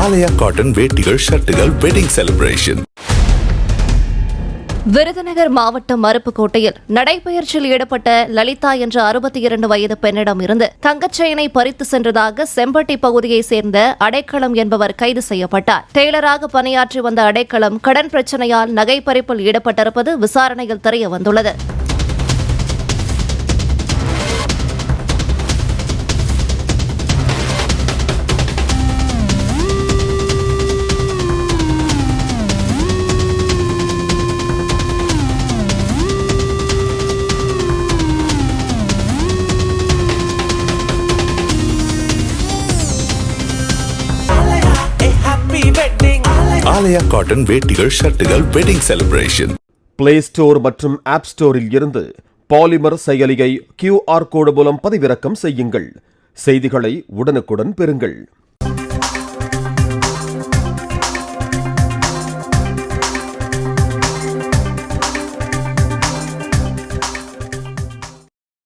ஆலயா cotton வேட்டிகள் ஷர்ட்டுகள் wedding celebration. Virudhunagar மாவட்டம் அருப்புக்கோட்டையில் நடைபயிற்சியில் ஈடுபட்ட லலிதா என்ற 62 வயது பெண்ணிடம் இருந்து தங்கச்செயினை பறித்து சென்றதாக செம்பட்டி பகுதியைச் சேர்ந்த அடைக்கலம் என்பவர் கைது செய்யப்பட்டார். டெய்லராக பணியாற்றி வந்த அடைக்கலம் கடன் பிரச்சனையால் நகை பறிப்பில் ஈடுபட்டிருப்பது விசாரணையில் தெரியவந்துள்ளது. ஆலயா காட்டன் வேட்டிகள் ஷர்ட்டுகள் வெட்டிங் செலிப்ரேஷன். பிளே ஸ்டோர் மற்றும் ஆப் ஸ்டோரில் இருந்து பாலிமர் செயலியை QR கோடு மூலம் பதிவிறக்கம் செய்யுங்கள். செய்திகளை உடனுக்குடன் பெறுங்கள்.